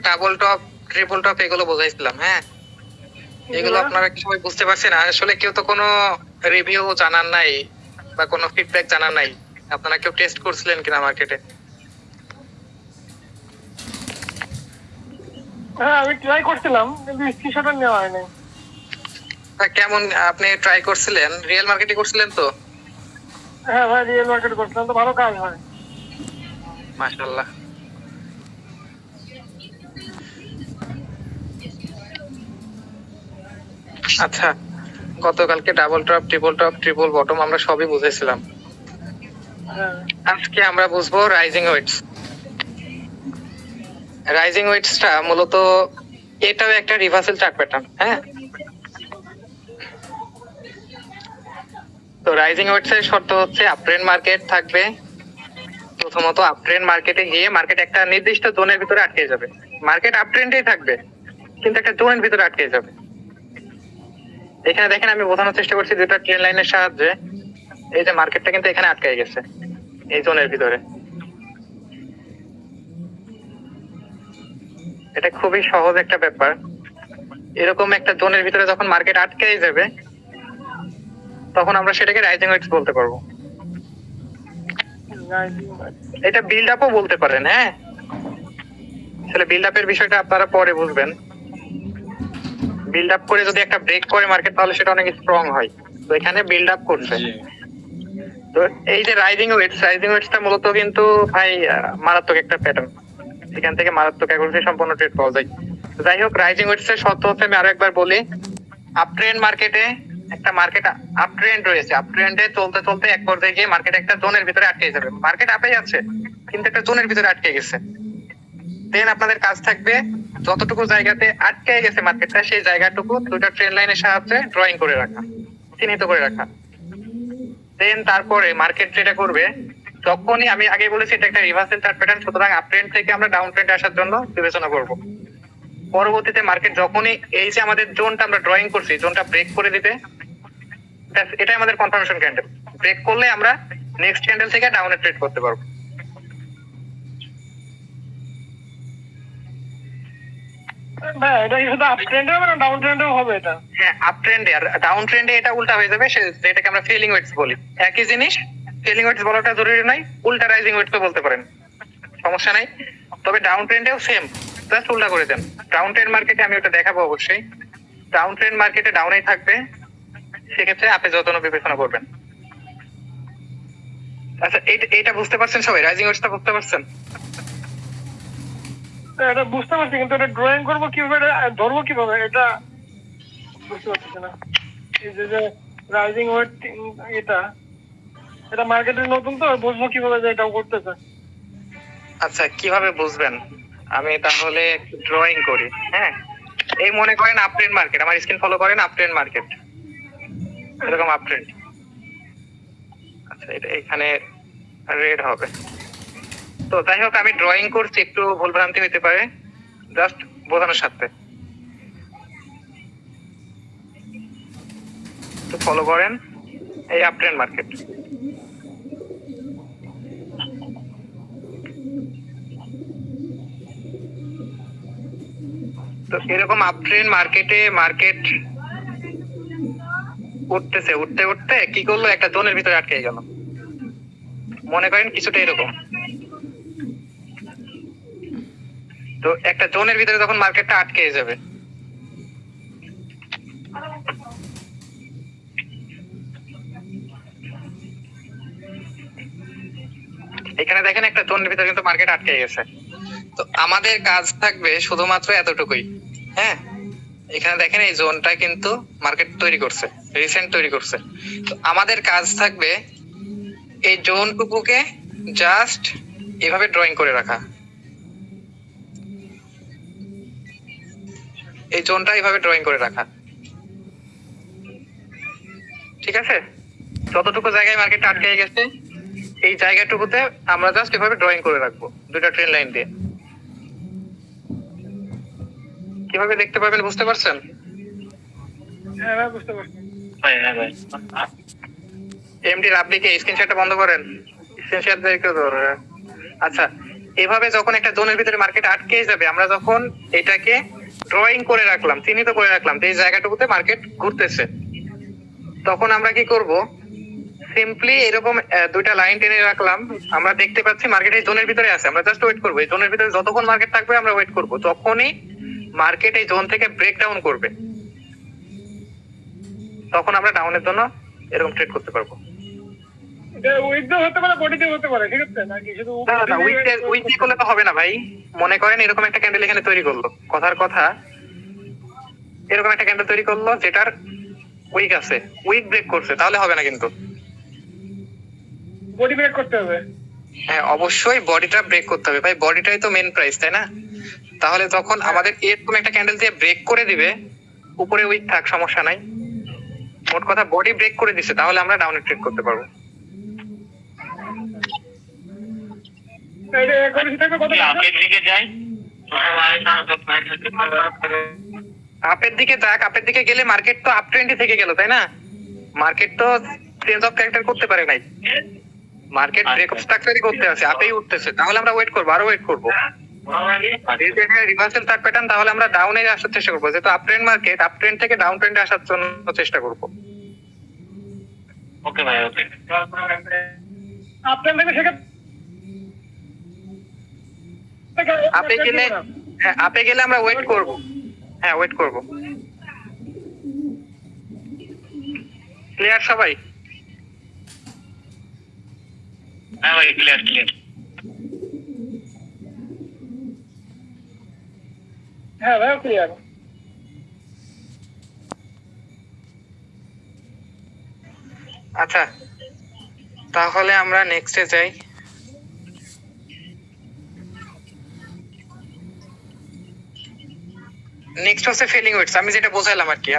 Double top triple top এগুলো বোঝাইছিলাম। হ্যাঁ, এগুলো আপনারা কি সবাই বুঝতে পারছেন? আসলে কেউ তো কোনো রিভিউ জানার নাই বা কোনো ফিডব্যাক জানার নাই। আপনারা কেউ টেস্ট করছিলেন কিনা মার্কেটে? হ্যাঁ, আমি ট্রাই করছিলাম কিন্তু স্ক্রিনশট নেওয়া হয়নি। কেমন আপনি ট্রাই করছিলেন? রিয়েল মার্কেটে করছিলেন তো? হ্যাঁ ভাই, রিয়েল মার্কেট করছিলাম তো ভালো কাজ হয়। মাশাআল্লাহ। আচ্ছা, গতকালকে double top triple top triple bottom আমরা সবই বুঝেছিলাম। হ্যাঁ, আজকে আমরা বুঝবো রাইজিং ওয়েটস। রাইজিং ওয়েটসটা মূলত এটাও একটা রিভার্সাল চার্ট প্যাটার্ন। হ্যাঁ, তো রাইজিং ওয়েটস এর শর্ত হচ্ছে আপট্রেন্ড মার্কেট থাকবে। প্রথমত আপট্রেন্ড মার্কেটে গিয়ে মার্কেট একটা নির্দিষ্ট জোনের ভিতরে আটকে যাবে। মার্কেট আপট্রেন্ডেই থাকবে কিন্তু একটা জোনের ভিতরে আটকে যাবে। এখানে দেখেন আমি বোঝানোর চেষ্টা করছি দুটো ট্রেন লাইনের সাহায্যে। এই যে মার্কেটটা কিন্তু এখানে আটকে গেছে এই জোনের ভিতরে। এটা খুবই সহজ একটা ব্যাপার। এরকম একটা জোনের ভিতরে যখন মার্কেট আটকে যাবে তখন আমরা সেটাকে রাইজিং ওয়েটস বলতে পারবো। এটা বিল্ড আপও বলতে পারেন। হ্যাঁ, আসলে বিল্ড আপের বিষয়টা আপনারা পরে বুঝবেন। বিল্ড আপ করে যদি একটা ব্রেক করে মার্কেট তাহলে সেটা অনেক স্ট্রং হয়। তো এখানে বিল্ড আপ করছে। তো এই যে রাইজিং ওয়েটসটা মূলত কিন্তু ভাই মারাত্মক একটা প্যাটার্ন। এখান থেকে মারাত্মক অ্যাকুরেসি সম্পন্ন ট্রেড পাওয়া যায়। যাই হোক, রাইজিং ওয়েটস এর শর্ত হচ্ছে, আমি আরো একবার বলি, আপট্রেন্ড মার্কেটে একটা মার্কেট আপট্রেন্ড রয়েছে। আপট্রেন্ডে চলতে চলতে এক পর্যায়ে গিয়ে মার্কেট একটা জোনের ভিতরে আটকে যাবে। মার্কেট আপে যাচ্ছে কিন্তু একটা জোনের ভিতরে আটকে গেছে। দেন আপনাদের কাজ থাকবে যতটুকু জায়গাতে আটকে গেছে মার্কেটটা সেই জায়গাটুকু দুটো ট্রেন লাইনের সাহায্যে ড্রয়িং করে রাখা, চিহ্নিত করে রাখা। দেন তারপরে মার্কেট যেটা করবে, যখনই আমি আগে বলেছি এটা একটা রিভার্সাল চার্ট প্যাটার্ন, সুতরাং আপ ট্রেন্ড থেকে আমরা ডাউন ট্রেন্ডে আসার জন্য বিবেচনা করব। পরবর্তীতে মার্কেট যখনই এই যে আমাদের জোনটা আমরা ড্রয়িং করছি জোনটা ব্রেক করে দিবে, এটাই আমাদের কনফার্মেশন ক্যান্ডেল। ব্রেক করলে আমরা নেক্সট ক্যান্ডেল থেকে ডাউনে ট্রেড করতে পারবো। ভাই এটা কি শুধু আপ ট্রেন্ডে হবে না ডাউন ট্রেন্ডেও হবে? এটা হ্যাঁ, আপ ট্রেন্ডে আর ডাউন ট্রেন্ডে এটা উল্টা হয়ে যাবে, যেটাকে আমরা ফেলিং ওয়েটস বলি। একই জিনিস, ফেলিং ওয়েটস বলাটা জরুরি নয়, উল্টা রাইজিং ওয়েটস বলতে পারেন, সমস্যা নাই। তবে ডাউন ট্রেন্ডেও সেম, জাস্ট উল্টা করে দেন। ডাউন ট্রেন্ড মার্কেটে আমি ওটা দেখাবো অবশ্যই। ডাউন ট্রেন্ড মার্কেটে ডাউনেই থাকবে, সেক্ষেত্রে আপনি যত্ন বিবেচনা করবেন। আচ্ছা, এইটা বুঝতে পারছেন সবাই? রাইজিং ওয়েটসটা বুঝতে পারছেন? এটা বুঝতে পারছি কিন্তু এটা ড্রয়িং করবো কিভাবে, ধরবো কিভাবে এটা বুঝতে পারছি না। এই যে রাইজিং ওয়েট এটা এটা মার্কেটের নতুন তো, বুঝবো কিভাবে যে এটাও করতেছে। আচ্ছা, কিভাবে বুঝবেন? আমি তাহলে ড্রয়িং করি। হ্যাঁ, এই মনে করেন আপ ট্রেন্ড মার্কেট, আমার স্ক্রিন ফলো করেন, আপ ট্রেন্ড মার্কেট, এরকম আপ ট্রেন্ড। আচ্ছা, এটা এখানে রেড হবে। তো যাই হোক, আমি ড্রয়িং করছি, একটু ভুলভ্রান্তি হতে পারে, জাস্ট বোঝানোর সাথে। একটু ফলো করেন এই আপ ট্রেন্ড মার্কেট। তো এরকম আপ ট্রেন্ড মার্কেটে মার্কেট উঠতেছে, উঠতে উঠতে কি করলো, একটা জোনের ভিতরে আটকে গেল। মনে করেন কিছুটা এরকম। তো একটা জোনের ভিতরে যখন মার্কেটটা আটকে যাবে, এখানে দেখেন একটা জোনের ভিতরে কিন্তু মার্কেট আটকে গেছে। তো আমাদের কাজ থাকবে শুধুমাত্র এতটুকুই। হ্যাঁ, এখানে দেখেন এই জোনটা কিন্তু মার্কেট তৈরি করছে, রিসেন্ট তৈরি করছে। তো আমাদের কাজ থাকবে এই জোনটুকুকে জাস্ট এভাবে ড্রয়িং করে রাখা। এই জোনটা এইভাবে ড্রয়িং করে রাখা, ঠিক আছে? যতটুকু জায়গায় মার্কেট আটকে গেছে এই জায়গাটুকুতে আমরা জাস্ট এভাবে ড্রয়িং করে রাখবো দুটো ট্রেন লাইন দিয়ে। কিভাবে দেখতে পাবেন বুঝতে পারছেন? হ্যাঁ ভাই, বুঝতে পারছি। এমডি আপনি কি স্ক্রিনশটটা বন্ধ করেন? স্ক্রিনশট বের করে ধরো। আচ্ছা, এভাবে যখন একটা জোনের ভিতরে মার্কেট আটকে যাবে, আমরা যখন এটাকে ড্রয়িং করে রাখলাম, চিহ্নিত করে রাখলাম যে এই জায়গাটুকুতে মার্কেট ঘুরতেছে, তখন আমরা কি করব, সিম্পলি এরকম দুইটা লাইন টেনে রাখলাম। আমরা দেখতে পাচ্ছি মার্কেট এই জোনের ভিতরে আছে, আমরা জাস্ট ওয়েট করবো। এই জোনের ভিতরে যতক্ষণ মার্কেট থাকবে আমরা ওয়েট করবো, যখনই মার্কেট এই জোন থেকে ব্রেকডাউন করবে তখন আমরা ডাউনের জন্য এরকম ট্রেড করতে পারবো। উইকডে হতে পারে, বডিতে হতে পারে, ঠিক আছে নাকি শুধু না, উইক ডে করলে তো হবে না ভাই। মনে করেন এরকম একটা ক্যান্ডেল এখানে তৈরি করলো, কথার কথা এরকম একটা ক্যান্ডেল তৈরি করলো যেটার উইক আছে, উইক ব্রেক করছে, তাহলে হবে না কিন্তু। বডি ব্রেক করতে হবে। হ্যাঁ, অবশ্যই বডিটা ব্রেক করতে হবে ভাই, বডিটাই তো মেন প্রাইস, তাই না? তাহলে তখন আমাদের এরকম একটা ক্যান্ডেল দিয়ে ব্রেক করে দিবে, উপরে উইক থাক সমস্যা নাই, মোট কথা বডি ব্রেক করে দিছে, তাহলে আমরা ডাউনে ট্রেড করতে পারবো। এটা করেছি থাকবে কত আপের দিকে যাই, আপের দিকে যাক, আপের দিকে গেলে মার্কেট তো আপ ট্রেন্ডে থেকে গেল, তাই না? মার্কেট তো চেঞ্জ অফ ক্যারেক্টার করতে পারে নাই, মার্কেট ব্রেক অফ স্ট্রাকচারই করতে আছে, আপেই উঠতেছে, তাহলে আমরা ওয়েট করবো, আরো ওয়েট করবো। রিভার্সাল থার্ড প্যাটার্ন, তাহলে আমরা ডাউনে আসার চেষ্টা করবো, যেহেতু up trend market, up trend থেকে ডাউন ট্রেন্ডে আসার জন্য চেষ্টা করবো। ওকে ভাই, ওকে। আপনার থেকে সেটা আপে গেলে, হ্যাঁ আপে গেলে আমরা ওয়েট করব, হ্যাঁ ওয়েট করব। ক্লিয়ার সবাই? হ্যাঁ ভাই, ক্লিয়ার ক্লিয়ার। হ্যাঁ ভাই ক্লিয়ার। আচ্ছা, তাহলে আমরা নেক্সটে যাই। নেক্সট হচ্ছে ফেলিং ওয়েটস। আমি যেটা বোঝালাম আর কি,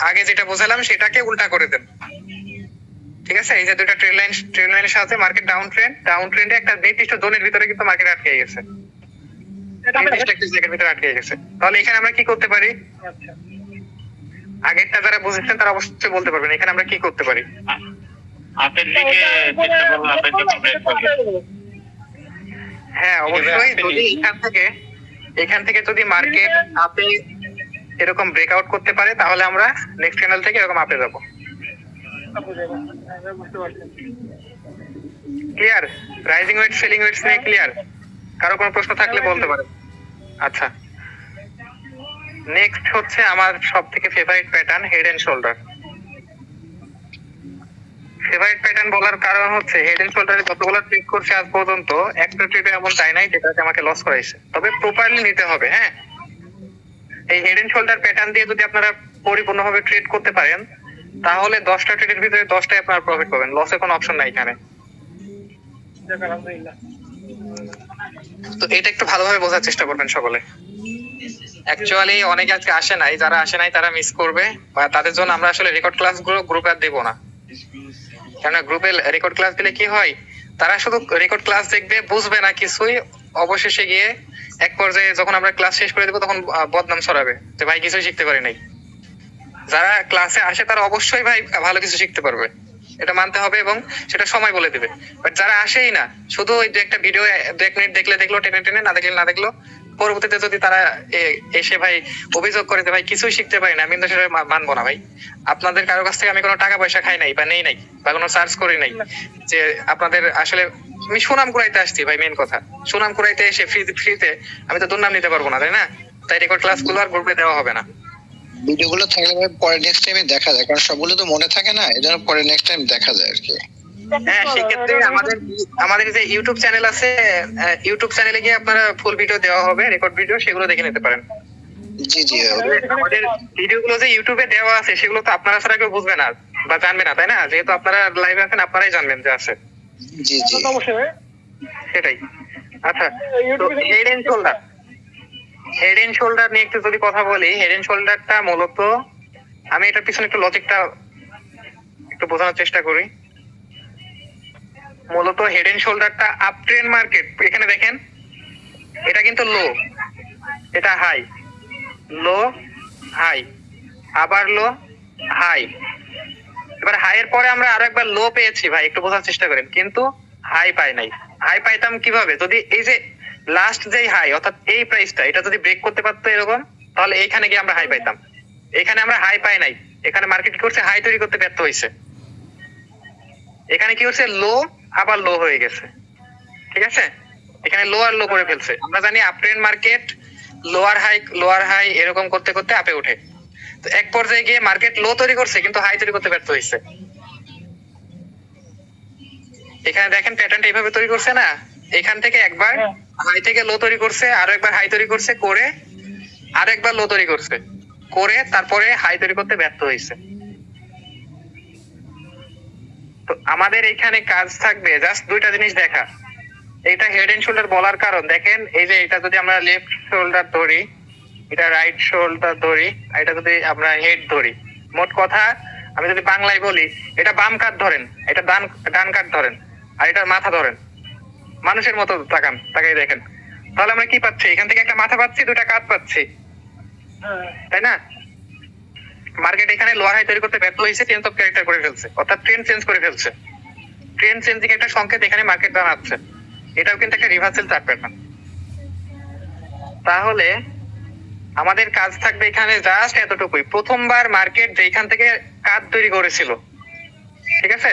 আগে যেটা বোঝালাম সেটাকে উল্টা করে দেন, ঠিক আছে? এই যে দুটো ট্রেড লাইনের সাথে মার্কেট ডাউন ট্রেন্ডে একটা নির্দিষ্ট জোনের ভিতরে কিন্তু মার্কেট আটকে গেছে, নির্দিষ্ট একটা জায়গার ভিতরে আটকে গেছে। তাহলে এখানে আমরা কি করতে পারি? আচ্ছা, আগেরটা যারা বুঝেছেন তারা অবশ্যই বলতে পারবেন এখানে আমরা কি করতে পারি। আপের দিকে চেষ্টা করবো, আপের দিকে ব্রেক করবো। হ্যাঁ অবশ্যই, যদি এখান থেকে যদি মার্কেট আপে এরকম ব্রেকআউট করতে পারে, তাহলে আমরা নেক্সট চ্যানেল থেকে এরকম আপে যাবো। বুঝতে পারছি। Clear? Rising weight falling weights নিয়ে ক্লিয়ার? কারো কোনো প্রশ্ন থাকলে বলতে পারেন। আচ্ছা, নেক্সট হচ্ছে আমার সব থেকে favourite pattern, head and shoulder. Favourite pattern বলার কারণ হচ্ছে হেড এন্ড শোল্ডারে যতগুলো ট্রেড করছে আজ পর্যন্ত একটা ট্রেডে এমন চাই নাই যেটাতে আমাকে লস করাইছে, তবে প্রপারলি নিতে হবে। হ্যাঁ, এই হেড এন্ড শোল্ডার প্যাটার্ন দিয়ে যদি আপনারা পরিপূর্ণভাবে ট্রেড করতে পারেন, তাহলে 10টা ট্রেডের ভিতরে 10টাই আপনারা প্রফিট পাবেন, লসের কোনো অপশন নাই এখানে। আলহামদুলিল্লাহ। তো এটা একটু ভালোভাবে বোঝার চেষ্টা করবেন সকলে। অ্যাকচুয়ালি অনেকে আজকে আসে নাই, যারা আসে নাই তারা মিস করবে, বা তাদের জন্য আমরা আসলে রেকর্ড ক্লাসগুলো গ্রুপে আর দেবো না। কেননা গ্রুপে রেকর্ড ক্লাস দিলে কি হয়, তারা শুধু রেকর্ড ক্লাস দেখবে, বুঝবে না কিছুই, অবশেষে গিয়ে এক পর্যায়ে যখন আমরা ক্লাস শেষ করে দেবো তখন বদনাম ছড়াবে যে ভাই কিছুই শিখতে পারি নাই। যারা ক্লাসে আসে তারা অবশ্যই ভাই ভালো কিছু শিখতে পারবে, এটা মানতে হবে, এবং সেটা সময় বলে দিবে। বাট যারা আসেই না, শুধু ওই দু একটা ভিডিও 1 মিনিট দেখলো, টেনে টেনে, না দেখলো, পরবর্তীতে যদি তারা এসে ভাই অভিযোগ করে যে ভাই কিছুই শিখতে পারি না, আমি কিন্তু সেটা মানবো না ভাই। আপনাদের কারো কাছ থেকে আমি কোনো টাকা পয়সা খাই নাই, বা নেই নাই, বা কোনো চার্জ করি নাই, যে আপনাদের আসলে আমি সুনাম কুড়াইতে আসছি ভাই। মেন কথা, সুনাম কুড়াইতে এসে ফ্রিতে আমি তো দুর্নাম নিতে পারবো না, তাই না? তাই রেকর্ড ক্লাসগুলো আর গ্রুপে দেওয়া হবে না। ভিডিওগুলো থাকলে পরে নেক্সট টাইমে দেখা যায়, কারণ সবগুলো তো মনে থাকে না, এজন্য পরে নেক্সট টাইম দেখা যায় আর কি। হ্যাঁ, সেক্ষেত্রে আমাদের যে ইউটিউব চ্যানেল আছে, ইউটিউব চ্যানেলে গিয়ে আপনারা ফুল ভিডিও দেওয়া হবে, রেকর্ড ভিডিও, সেগুলো দেখে নিতে পারেন। জি জি, আমাদের ভিডিওগুলো যে ইউটিউবে দেওয়া আছে সেগুলো তো আপনারা ছাড়া কেউ বুঝবে না বা জানবে না, তাই না? যেহেতু আপনারা লাইভে আছেন, আপনারাই জানবেন যে আছে। জি জি, অবশ্যই সেটাই। আচ্ছা, হেড এন্ড শোল্ডার নিয়ে একটু যদি কথা বলি, হেড এন্ড শোল্ডারটা মূলত, আমি এটার পিছনে একটু লজিকটা একটু বোঝানোর চেষ্টা করি। মূলত হেড এন্ড শোল্ডারটা আপ ট্রেন্ড মার্কেট, এখানে দেখেন এটা কিন্তু লো, এটা হাই, লো, হাই, আবার লো, হাই। এবার হাই এর পরে আমরা আরো একবার লো পেয়েছি ভাই, একটু বোঝার চেষ্টা করেন, কিন্তু হাই পাই নাই। হাই পাইতাম কিভাবে? যদি এই যে লাস্ট যেই হাই অর্থাৎ এই প্রাইসটা এটা যদি ব্রেক করতে পারতো এরকম, তাহলে এইখানে গিয়ে আমরা হাই পাইতাম। এখানে আমরা হাই পাই নাই, এখানে মার্কেট কি করছে, হাই তৈরি করতে ব্যর্থ হয়েছে। এখানে কি হচ্ছে, লো আবার লো হয়ে গেছে, ঠিক আছে, এখানে লো আর লো করে ফেলছে। আমরা জানি up trend market lower high এরকম করতে করতে আপে ওঠে। তো এক পর্যায়ে গিয়ে মার্কেট লো তৈরি করছে কিন্তু হাই তৈরি করতে ব্যর্থ হয়েছে। এখানে দেখেন প্যাটার্নটা এইভাবে তৈরি করছে না, এখান থেকে একবার হাই থেকে লো তৈরি করছে, আরো একবার হাই তৈরি করছে, করে আরো একবার লো তৈরি করছে, করে তারপরে হাই তৈরি করতে ব্যর্থ হয়েছে। তো আমাদের এখানে কাজ থাকবে জাস্ট দুইটা জিনিস দেখা। এটা হেড এন্ড শোল্ডার বলার কারণ দেখেন, এই যে এটা যদি আমরা লেফট শোল্ডার ধরি, এটা রাইট শোল্ডার ধরি, এটা যদি আমরা হেড ধরি, মোট কথা আমি যদি বাংলায় বলি, এটা বাম কাঁধ ধরেন, এটা ডান কাঁধ ধরেন, আর এটা মাথা ধরেন, মানুষের মতো তাকাই দেখেন, তাহলে আমরা কি পাচ্ছি, এখান থেকে একটা মাথা পাচ্ছি, দুটা কাঁধ পাচ্ছি, তাই না? মার্কেট এখানে লোয়ার হাই তৈরি করতে ব্যর্থ হয়েছে, চেঞ্জ অফ ক্যারেক্টার করে ফেলছে, অর্থাৎ ট্রেন্ড চেঞ্জ করে ফেলছে। ট্রেন্ড চেঞ্জিং একটা সংকেত এখানে মার্কেট জানাচ্ছে, এটাও কিন্তু একটা রিভার্সাল চার্ট প্যাটার্ন। তাহলে আমাদের কাজ থাকবে এখানে জাস্ট এতটুকুই, প্রথমবার মার্কেট যেখান থেকে কাঁধ তৈরি করেছিল, ঠিক আছে,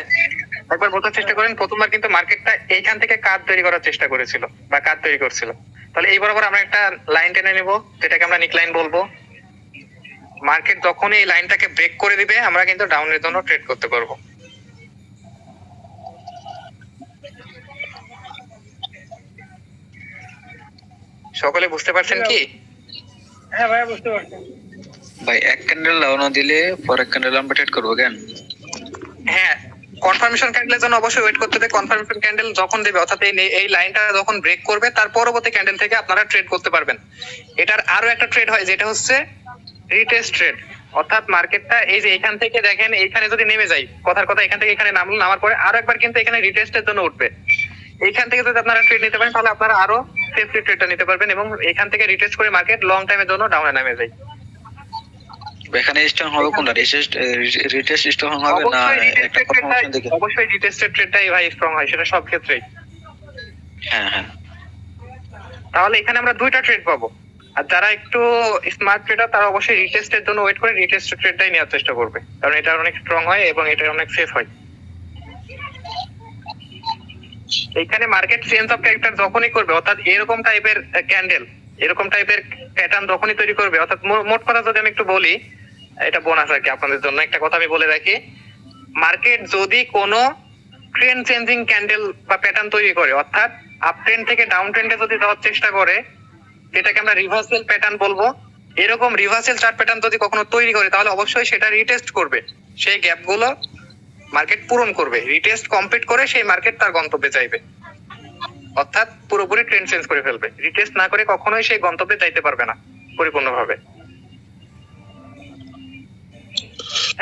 একবার বোঝার চেষ্টা করেন, প্রথমবার কিন্তু মার্কেটটা এইখান থেকে কাঁধ তৈরি করার চেষ্টা করেছিল বা কাঁধ তৈরি করছিল। তাহলে এই বরাবর আমরা একটা লাইন টেনে নেব, যেটাকে আমরা নিক লাইন বলবো। মার্কেট যখনই এই লাইনটাকে ব্রেক করে দিবে, আমরা কিন্তু ডাউনের জন্য ট্রেড করতে পারবো। সকলে বুঝতে পারছেন কি? হ্যাঁ ভাই বুঝতে পারছি ভাই। এক ক্যান্ডেল ডাউন দিলে পরের ক্যান্ডেল আমরা ট্রেড করবো কেন? হ্যাঁ, কনফার্মেশন ক্যান্ডেলের জন্য অবশ্যই ওয়েট করতে হবে। কনফার্মেশন ক্যান্ডেল যখন দেবে, অর্থাৎ এই লাইনটা যখন ব্রেক করবে, তার পরবর্তী ক্যান্ডেল থেকে আপনারা ট্রেড করতে পারবেন। এটার আরো একটা ট্রেড হয়, যেটা হচ্ছে রিটেস্ট ট্রেড, অর্থাৎ মার্কেটটা এই যে এখান থেকে দেখেন, এইখানে যদি নেমে যায়, কথার কথা এখান থেকে এখানে নামলো, নামার পরে আরো একবার কিন্তু এখানে রিটেস্টের জন্য উঠবে। এইখান থেকে যদি আপনারা ট্রেড নিতে পারেন, তাহলে আপনারা আরো সেফলি ট্রেডটা নিতে পারবেন, এবং এখান থেকে রিটেস্ট করে মার্কেট লং টাইমের জন্য ডাউনে নামে যায়। এখানে স্ট্রং হবে কোনটা? রিটেস্ট স্ট্রং হবে না একটা কনফার্মেশন দেখে? অবশ্যই রিটেস্টেড ট্রেডটাই ভাই স্ট্রং হয়, সেটা সব ক্ষেত্রেই। হ্যাঁ হ্যাঁ। তাহলে এখানে আমরা দুইটা ট্রেড পাবো, আর যারা একটু স্মার্ট ট্রেডার তারা অবশ্যই রিটেস্টের জন্য ওয়েট করে রিটেস্টেড ট্রেডটাই নেওয়ার চেষ্টা করবে, কারণ এটা অনেক স্ট্রং হয় এবং এটা অনেক সেফ হয়। এইখানে মার্কেট চেঞ্জ অফ ক্যারেক্টার যখনই করবে, অর্থাৎ এরকম টাইপের ক্যান্ডেল, এরকম টাইপের প্যাটার্ন যখনই তৈরি করবে, অর্থাৎ মোট কথা যদি আমি একটু বলি, এটা বোনাস আর কি আপনাদের জন্য, একটা কথা আমি বলে রাখি, মার্কেট যদি কোনো ট্রেন্ড চেঞ্জিং ক্যান্ডেল বা প্যাটার্ন তৈরি করে, অর্থাৎ আপ ট্রেন্ড থেকে ডাউন ট্রেন্ডে যদি যাওয়ার চেষ্টা করে, যেটাকে আমরা রিভার্সাল প্যাটার্ন বলবো, এরকম রিভার্সাল চার্ট প্যাটার্ন যদি কখনো তৈরি করে, তাহলে অবশ্যই সেটা রিটেস্ট করবে, সেই গ্যাপগুলো মার্কেট পূরণ করবে, রিটেস্ট কমপ্লিট করে সেই মার্কেট তার গন্তব্যে যাইবে, অর্থাৎ পুরোপুরি ট্রেন্ড চেঞ্জ করে ফেলবে। রিটেস্ট না করে কখনোই সেই গন্তব্যে যাইতে পারবে না পরিপূর্ণভাবে।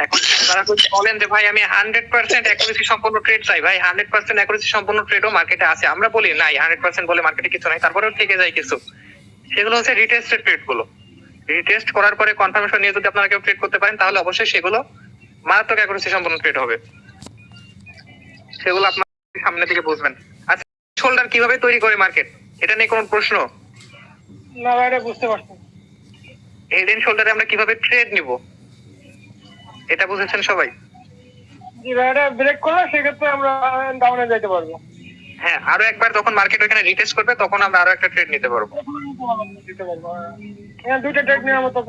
এখন তারা যদি বলেন যে ভাই আমি 100% অ্যাকুরেসি সম্পন্ন ট্রেড চাই, ভাই 100% অ্যাকুরেসি সম্পন্ন ট্রেডও মার্কেটে আছে, আমরা বলি নাই 100% বলে মার্কেটে কিছু নাই, তারপরেও থেকে যায় কিছু, সেগুলো হচ্ছে রিটেস্টেড ট্রেড গুলো। রিটেস্ট করার পরে কনফার্মেশন নিয়ে যদি আপনারা কেউ ট্রেড করতে পারেন, তাহলে অবশ্যই সেগুলো মারাত্মক অ্যাকুরেসি সম্পন্ন ট্রেড হবে, সেগুলো আপনার সামনে থেকে বুঝবেন। আচ্ছা, শোল্ডার কিভাবে তৈরি করে মার্কেট, এটা নিয়ে কোনো প্রশ্ন? না ভাই, এটা বুঝতে পারছি। হেড এন্ড শোল্ডারে আমরা কিভাবে ট্রেড নিব, এটা বুঝেছেন সবাই? জি ভাই, এটা ব্রেক করলে সেক্ষেত্রে আমরা ডাউনে যেতে পারবো। হ্যাঁ, আরো একবার যখন মার্কেট ওখানে রিটেস্ট করবে, তখন আমরা আরো একটা ট্রেড নিতে পারবো। দিতে পারবো, হ্যাঁ দুইটা ট্রেড নেওয়ার মতো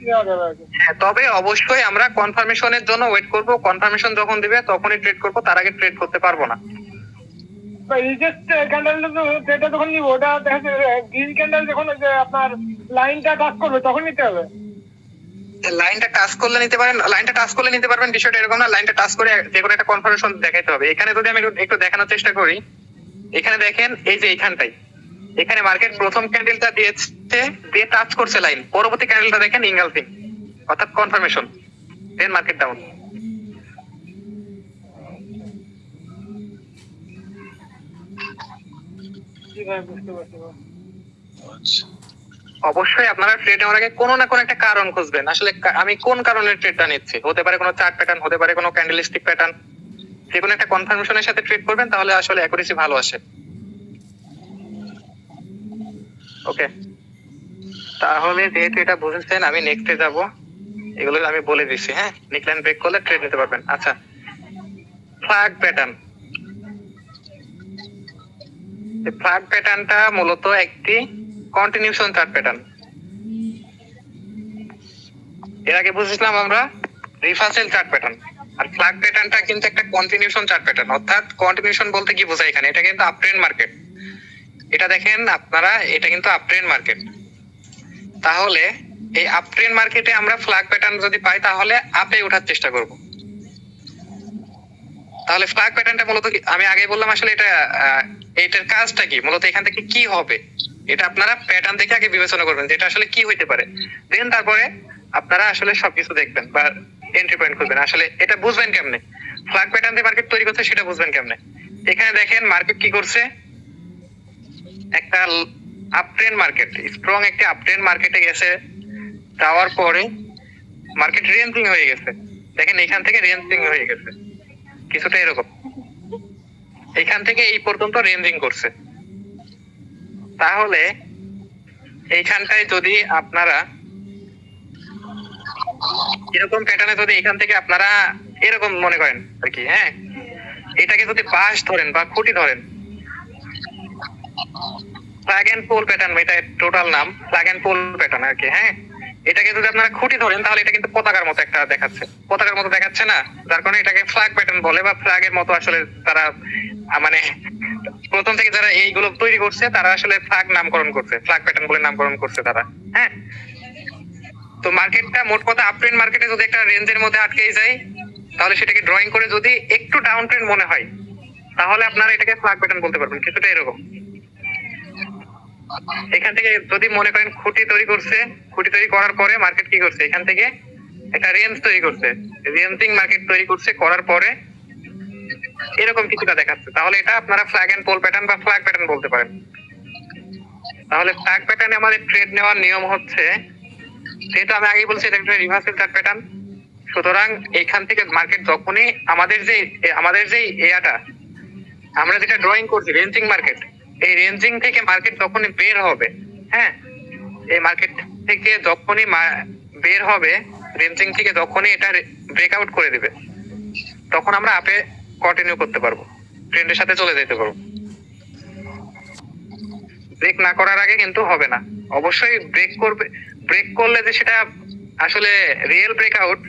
নেওয়া যাবে আর কি। হ্যাঁ, তবে অবশ্যই আমরা কনফার্মেশনের জন্য ওয়েট করব, কনফার্মেশন যখন দিবে তখনই ট্রেড করব, তার আগে ট্রেড করতে পারবো না। রিজেক্ট ক্যান্ডেলটা যেটা যখন নিব, ওটা দেখা যাচ্ছে গ্রিন ক্যান্ডেল যখন যে আপনার লাইনটা টাচ করবে তখন নিতে হবে। লাইনটা টাচ করলে নিতে পারেন, লাইনটা টাচ করলে নিতে পারবেন, বিষয়টা এরকম না, লাইনটা টাচ করে যে কোনো একটা কনফার্মেশন দেখাইতে হবে। এখানে যদি আমি একটু দেখানোর চেষ্টা করি, এখানে দেখেন এই যে এইখানটাই, এখানে মার্কেট প্রথম ক্যান্ডেলটা দিয়েছে, দিয়ে টাচ করছে লাইন, পরবর্তী ক্যান্ডেলটা দেখেন ইনগালফিং, অর্থাৎ কনফার্মেশন, দেন মার্কেট ডাউন। জি ভাই, বুঝতে পারছি। আচ্ছা, অবশ্যই আপনারা ট্রেড নেওয়ার আগে কোনো না কোনো একটা কারণ খুঁজবেন, আসলে আমি কোন কারণে ট্রেডটা নিচ্ছি, হতে পারে কোনো চার্ট প্যাটার্ন, হতে পারে কোনো ক্যান্ডেলস্টিক প্যাটার্ন, যে কোনো একটা কনফার্মেশনের সাথে ট্রেড করবেন, তাহলে আসলে অ্যাকুরেসি ভালো আসে। ওকে, তাহলে যেহেতু এটা বুঝেছেন আমি নেক্সটে যাব। এগুলো আমি বলে দিচ্ছি, হ্যাঁ। নিকলাইন ব্রেক করলে ট্রেড নিতে পারবেন। আচ্ছা, ফ্ল্যাগ প্যাটার্ন। এই ফ্ল্যাগ প্যাটার্নটা মূলত একটি কন্টিনিউশন চার্ট প্যাটার্ন। এর আগে বুঝেছিলাম আমরা রিভার্সাল চার্ট প্যাটার্ন, আর ফ্ল্যাগ প্যাটার্নটা কিন্তু একটা কন্টিনিউশন চার্ট প্যাটার্ন। অর্থাৎ কন্টিনিউশন বলতে কি বোঝায় এখানে, এটা কিন্তু আপট্রেন্ড মার্কেট। এটা দেখেন আপনারা, এটা কিন্তু আপট্রেন্ড মার্কেট। তাহলে এই আপট্রেন্ড মার্কেটে আমরা ফ্ল্যাগ প্যাটার্ন যদি পাই তাহলে আপে ওঠার চেষ্টা করব। তাহলে ফ্ল্যাগ প্যাটার্নটা মূলত আমি আগে বললাম আসলে এটা এটার কাজটা কি, মূলত এখান থেকে কি হবে এটা আপনারা প্যাটার্ন থেকে আগে বিবেচনা করবেন যে এটা আসলে কি হইতে পারে। দেন তারপরে আপনারা আসলে সবকিছু দেখবেন বা এন্ট্রি পয়েন্ট করবেন। আসলে এটা বুঝবেন কেমনে ফ্ল্যাগ প্যাটার্ন দিয়ে মার্কেট তৈরি করছে সেটা বুঝবেন কেমনে। এখানে দেখেন মার্কেট কি করছে, একটা আপট্রেন্ড মার্কেট, স্ট্রং একটি আপট্রেন্ড মার্কেটে গেছে, যাওয়ার পরে মার্কেট রেঞ্জিং হয়ে গেছে। দেখেন এখান থেকে রেঞ্জিং হয়ে গেছে কিছুটা এরকম, এখান থেকে এই পর্যন্ত রেঞ্জিং করছে। তাহলে এইখানটায় যদি আপনারা এরকম প্যাটার্নে যদি এখান থেকে আপনারা এরকম মনে করেন আর কি, হ্যাঁ, এটাকে যদি বাঁশ ধরেন বা খুঁটি ধরেন, ফ্ল্যাগ এন্ড পোল প্যাটার্ন, এটা টোটাল নাম ফ্ল্যাগ এন্ড পোল প্যাটার্ন আর কি, হ্যাঁ। এটাকে যদি আপনারা খুঁটি ধরেন তাহলে এটা কিন্তু পতাকার মতো একটা দেখাচ্ছে, পতাকার মতো দেখাচ্ছে না, যার কারণে এটাকে ফ্ল্যাগ প্যাটার্ন বলে বা ফ্ল্যাগের মতো। আসলে তারা মানে প্রথম থেকে যারা এইগুলো তৈরি করছে তারা আসলে ফ্ল্যাগ নামকরণ করছে, ফ্ল্যাগ প্যাটার্ন বলে নামকরণ করছে তারা, হ্যাঁ। তো মার্কেটটা মোট কথা আপট্রেন্ড মার্কেটে যদি একটা রেঞ্জের মধ্যে আটকে যায় তাহলে সেটাকে ড্রয়িং করে যদি একটু ডাউন ট্রেন্ড মনে হয় তাহলে আপনারা এটাকে ফ্ল্যাগ প্যাটার্ন বলতে পারবেন, কিছুটা এরকম। এখান থেকে যদি মনে করেন খুঁটি তৈরি করছে, খুঁটি তৈরি করার পরে মার্কেট কি করছে, এখান থেকে একটা রেঞ্জ তৈরি করছে, রেঞ্জিং মার্কেট তৈরি করছে, করার পরে এরকম কিছুটা দেখাচ্ছে, তাহলে এটা আপনারা ফ্ল্যাগ এন্ড পোল প্যাটার্ন বা ফ্ল্যাগ প্যাটার্ন বলতে পারেন। তাহলে ফ্ল্যাগ প্যাটার্নে আমাদের ট্রেড নেওয়ার নিয়ম হচ্ছে, যেহেতু আমি আগেই বলছি এটা একটা রিভার্সাল চার্ট প্যাটার্ন, সুতরাং এখান থেকে মার্কেট যখনই আমাদের যে এয়াটা আমরা যেটা ড্রয়িং করছি রেঞ্জিং মার্কেট, এই রেঞ্জিং থেকে মার্কেট যখনই বের হবে, হ্যাঁ, এই মার্কেট থেকে যখনই বের হবে, রেঞ্জিং থেকে যখনই এটা ব্রেকআউট করে দিবে তখন আমরা আপে কন্টিনিউ করতে পারবো, ট্রেন্ডের সাথে চলে যেতে পারবো। ব্রেক না করার আগে কিন্তু হবে না, অবশ্যই ব্রেক করবে। ব্রেক করলে যে সেটা আসলে রিয়েল ব্রেকআউট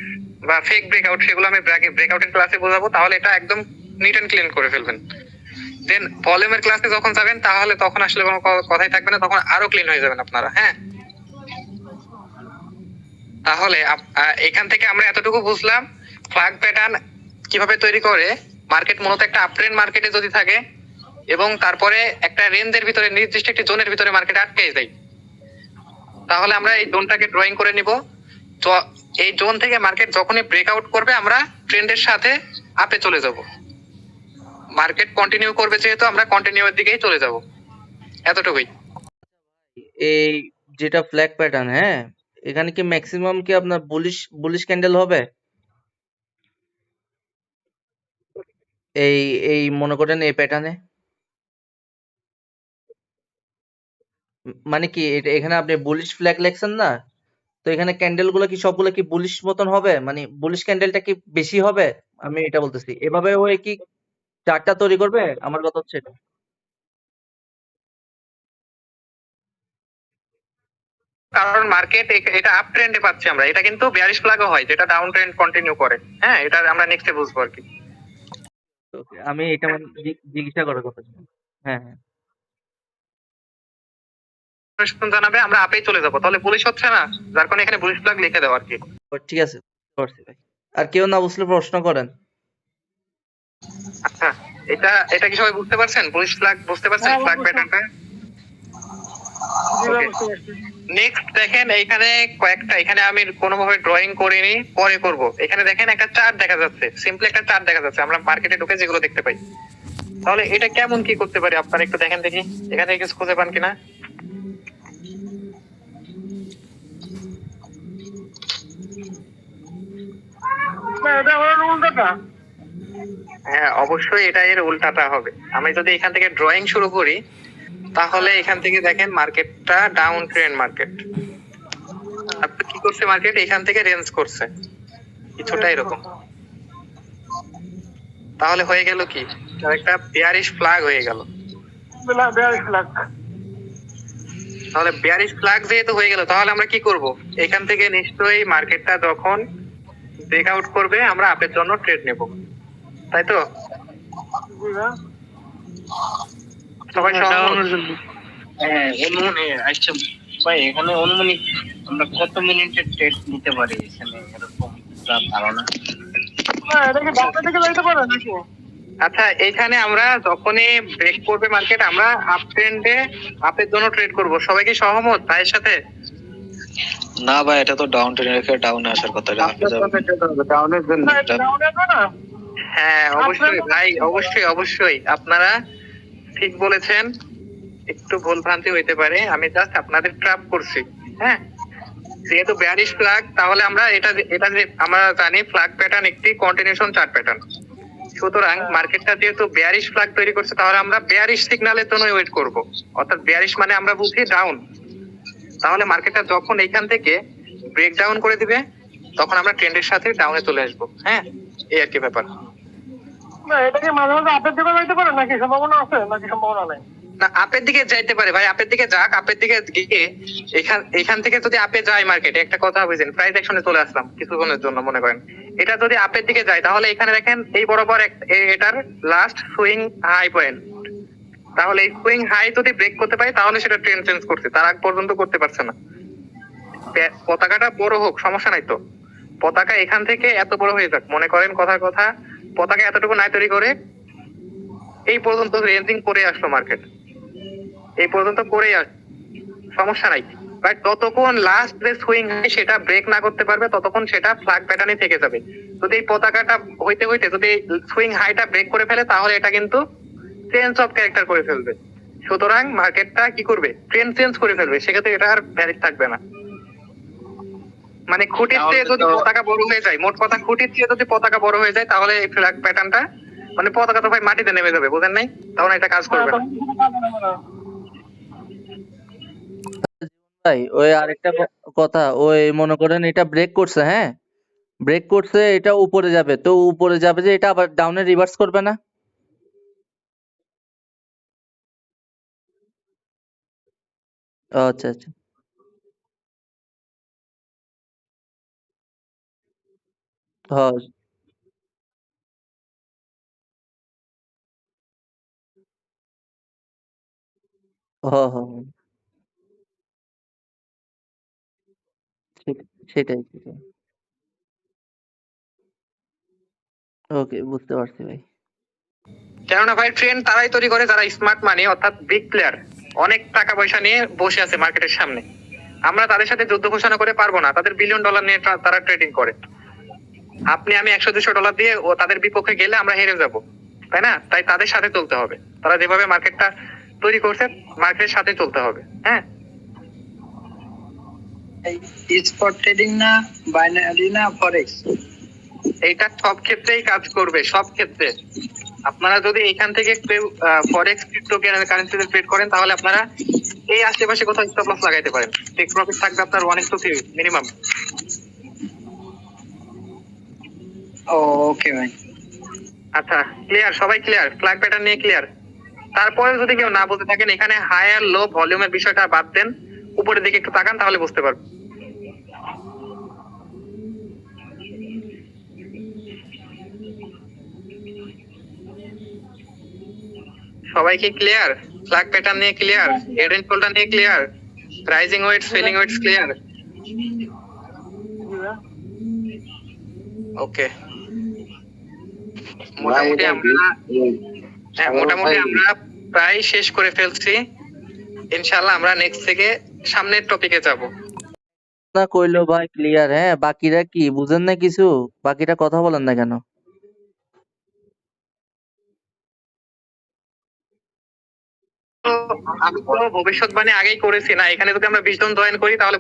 বা ফেক ব্রেকআউট সেগুলো আমি ব্রেকআউটের ক্লাসে বোঝাবো, তাহলে এটা একদম নিট এন্ড ক্লিন করে ফেলবেন। দেন ভলিউমের ক্লাসে যখন যাবেন তাহলে তখন আসলে কোনো কথাই থাকবে না, তখন আরো ক্লিন হয়ে যাবেন আপনারা, হ্যাঁ। তাহলে এখান থেকে আমরা এতটুকু বুঝলাম ফ্ল্যাগ প্যাটার্ন কিভাবে তৈরি করে। মার্কেট মূলত একটা আপট্রেন্ড মার্কেটে যদি থাকে এবং তারপরে একটা রেঞ্জের ভিতরে নির্দিষ্ট একটি জোনের ভিতরে মার্কেট আটকে যায়, তাহলে আমরা এই জোনটাকে ড্রয়িং করে নিব। এই জোন থেকে মার্কেট যখনই ব্রেকআউট করবে আমরা ট্রেন্ডের সাথে আপে চলে যাব, মার্কেট কন্টিনিউ করবে যেহেতু আমরা কন্টিনিউর দিকেই চলে যাব, এতটুকুই। এই যেটা ফ্ল্যাগ প্যাটার্ন, হ্যাঁ, এখানে কি ম্যাক্সিমাম কি আপনার বুলিশ ক্যান্ডেল হবে? এই এই মনে করেন এই প্যাটার্নে মানে কি এখানে আপনি বুলিশ ফ্ল্যাগ লেখছেন না, তো এখানে ক্যান্ডেল গুলো কি সবগুলো কি বুলিশ মতন হবে, মানে বুলিশ ক্যান্ডেলটা কি বেশি হবে? আমি এটা বলতেছি এভাবে হয়ে কি চার্টটা তৈরি করবে, আমার কথা হচ্ছে এটা। কারণ মার্কেট এটা আপ ট্রেন্ডে পাচ্ছি আমরা, এটা কিন্তু বেয়ারিশ ফ্ল্যাগও হয় যেটা ডাউন ট্রেন্ড কন্টিনিউ করে, হ্যাঁ, এটা আমরা নেক্সটে বুঝবো আর কি। Okay, আমি এটা মানে জিজ্ঞাসা করার কথা ছিল। হ্যাঁ হ্যাঁ, জানাবে আমরা আপেই চলে যাবো, তাহলে বুলিশ হচ্ছে না, যার কারণে এখানে বুলিশ ফ্ল্যাগ লিখে দেওয়া আর কি। ঠিক আছে, বুঝতে পারছি ভাই। আর কেউ না বুঝলে প্রশ্ন করেন। আচ্ছা, এটা এটা কি সবাই বুঝতে পারছেন? বুলিশ ফ্ল্যাগ বুঝতে পারছেন, হ্যাঁ, ফ্ল্যাগ বুঝতে প্যাটার্নটা? বুঝতে Okay. পারছি। নেক্সট দেখেন এইখানে কয়েকটা, এখানে আমি কোনোভাবে ড্রয়িং করিনি, পরে করব। এখানে দেখেন একটা চার্ট দেখা যাচ্ছে, সিম্পলি একটা চার্ট দেখা যাচ্ছে আমরা মার্কেটে ঢুকে যেগুলো দেখতে পাই। তাহলে এটা কেমন কি করতে পারি আপনারা একটু দেখেন দেখি, এখানে কিছু খুঁজে পান কিনা। না, এটা হলো উল্টোটা। হ্যাঁ, অবশ্যই এটা এর উল্টাটা হবে। আমি যদি এখান থেকে ড্রয়িং শুরু করি তাহলে এখান থেকে দেখেন মার্কেটটা ডাউন ট্রেন্ড মার্কেট। আপনি কি করছে মার্কেট এখান থেকে রেঞ্জ করছে কিছুটা এরকম, তাহলে হয়ে গেল কি একটা বেয়ারিশ ফ্ল্যাগ হয়ে গেল। Bearish flag. তাহলে বেয়ারিশ ফ্ল্যাগ যেহেতু হয়ে গেল তাহলে আমরা কি করব, এখান থেকে নিশ্চয়ই মার্কেটটা যখন ব্রেকআউট করবে আমরা আপের জন্য ট্রেড নেব, তাই তো? সবাই সহমত? হ্যাঁ অনুমানে আচ্ছা ভাই এখানে অনুমানিক আমরা কত মিনিটের ট্রেড নিতে পারি এখানে এরকম ধারণা? এটা কি ডাউনে থেকে যাইতে পারে নাকি? আচ্ছা এখানে আমরা যখনই ব্রেক করবে মার্কেট আমরা আপ ট্রেন্ডে আপের জন্য ট্রেড করব, সবাই কি সহমত ভাইয়ের সাথে? না ভাই, এটা তো ডাউন ট্রেনে রেখে ডাউনে আসার কথা, এটা আপে যাবে। ডাউনের জন্য না, এটা ডাউনে তো না। হ্যাঁ অবশ্যই ভাই, অবশ্যই অবশ্যই আপনারা ঠিক বলেছেন, একটু ভুল ভ্রান্তি হইতে পারে, আমি জাস্ট আপনাদের ট্র্যাপ করছি। হ্যাঁ যেহেতু বেয়ারিশ ফ্ল্যাগ তাহলে আমরা এটা এটা যে আমরা জানি ফ্ল্যাগ প্যাটার্ন একটি কন্টিনিউশন চার্ট প্যাটার্ন, সুতরাং মার্কেটটা যেহেতু বেয়ারিশ ফ্ল্যাগ তৈরি করছে তাহলে আমরা বেয়ারিশ সিগন্যালের জন্য ওয়েট করব, অর্থাৎ বেয়ারিশ মানে আমরা বুঝি ডাউন। তাহলে মার্কেটটা যখন এইখান থেকে ব্রেক ডাউন করে দিবে তখন আমরা ট্রেন্ডের সাথে ডাউনে চলে আসবো। হ্যাঁ এই আর কি ব্যাপার। না, এটা কি মাঝে মাঝে আপের দিকে যাইতে পারে নাকি সম্ভাবনা আছে নাকি সম্ভাবনা নেই? না আপের দিকে যাইতে পারে ভাই, আপের দিকে যাক, আপের দিকে গিয়ে এখান থেকে যদি আপে যায় মার্কেট, একটা কথা বুঝেন, প্রাইস অ্যাকশনে চলে আসলাম কিছুক্ষণের জন্য মনে করেন, এটা যদি আপের দিকে যায় তাহলে এখানে দেখেন এই বরাবর এটার লাস্ট সুইং হাই পয়েন্ট, তাহলে এই সুইং হাই যদি ব্রেক করতে পারে তাহলে সেটা ট্রেন্ড চেঞ্জ করছে, তার আগ পর্যন্ত করতে পারছে না। পতাকাটা বড় হোক সমস্যা নাই তো, পতাকা এখান থেকে এত বড় হয়ে যাক, মনে করেন কথার কথা পতাকা এতটুকু নাই তৈরি করে এই পর্যন্ত রেঞ্জিং করে আসলো মার্কেট, এই পর্যন্ত করেই আস, সমস্যা নাই, বাট ততক্ষণ লাস্ট যে সুইং হাই সেটা ব্রেক না করতে পারবে ততক্ষণ সেটা ফ্ল্যাগ প্যাটার্নই থেকে যাবে। যদি এই পতাকাটা হইতে হইতে যদি সুইং হাইটা ব্রেক করে ফেলে তাহলে এটা কিন্তু চেঞ্জ অফ ক্যারেক্টার করে ফেলবে, সুতরাং মার্কেটটা কি করবে ট্রেন্ড চেঞ্জ করে ফেলবে, সেক্ষেত্রে এটা আর ভ্যালিড থাকবে না। মানে খুঁটির চেয়ে যদি পতাকা বড় হয়ে যায়, মোট কথা খুঁটির চেয়ে যদি পতাকা বড় হয়ে যায় তাহলে এই ফ্ল্যাগ প্যাটার্নটা মানে পতাকা তো ভাই মাটিতে নেমে যাবে, বুঝেন নাই? তখন এটা কাজ করবে না। ভাই ওই আরেকটা কথা, ওই মনে করেন এটা ব্রেক করছে, হ্যাঁ ব্রেক করছে, এটা উপরে যাবে, তো উপরে যাবে যে এটা আবার ডাউনে রিভার্স করবে না? ও, আচ্ছা আচ্ছা। হ্যাঁ হ্যাঁ হ্যাঁ হ্যাঁ, সেটাই সেটাই। ওকে, বুঝতে পারছি ভাই। কেননা ভাই ট্রেন্ড তারাই তৈরি করে যারা স্মার্ট মানি অর্থাৎ বিগ প্লেয়ার, অনেক টাকা পয়সা নিয়ে বসে আছে মার্কেটের সামনে। আমরা তাদের সাথে যুদ্ধ ঘোষণা করে পারবো না, তাদের বিলিয়ন ডলার নিয়ে তারা ট্রেডিং করে। আপনি আমি $100-200 দিয়ে ও তাদের বিপক্ষে গেলে আমরা হেরে যাব, তাই না? তাই তাদের সাথে চলতে হবে, তারা যেভাবে মার্কেটটা তৈরি করছে মার্কেটের সাথে চলতে হবে। হ্যাঁ স্পট ট্রেডিং না বাইনারি না ফরেক্স? এইটা সব ক্ষেত্রেই কাজ করবে, সব ক্ষেত্রে। আপনারা যদি এখান থেকে ফরেক্স ক্রিপ্টো কারেন্সিতে ট্রেড করেন তাহলে আপনারা এই আশেপাশে কোথাও স্টপ লস লাগাইতে পারেন, টেক প্রফিট থাকবে আপনার 1:3 মিনিমাম। ওকে ভাই। আচ্ছা ক্লিয়ার, সবাই ক্লিয়ার, ফ্ল্যাগ প্যাটার্ন নিয়ে ক্লিয়ার? তারপরে যদি কেউ না বুঝে থাকেন এখানে হাই আর লো ভলিউমের বিষয়টা বাদ দেন, উপরের দিকে একটু তাকান তাহলে বুঝতে পারবেন। সবাই কি ক্লিয়ার? ফ্ল্যাগ প্যাটার্ন নিয়ে ক্লিয়ার, হেড এন্ড শোল্ডার নিয়ে clear, rising wedges falling wedges clear? Okay মোটামুটি আমরা প্রায় শেষ করে ফেলছি, ইনশাআল্লাহ আমরা নেক্সট থেকে সামনের টপিকে যাব। না কইলো ভাই ক্লিয়ার, হ্যাঁ বাকিরা কি বুঝেন না কিছু? বাকিরা কথা বলেন না কেন? আমি তো ভবিষ্যৎবাণী আগেই করেছি না, এখানে যদি আমরা 20 জন জয়েন করি তাহলে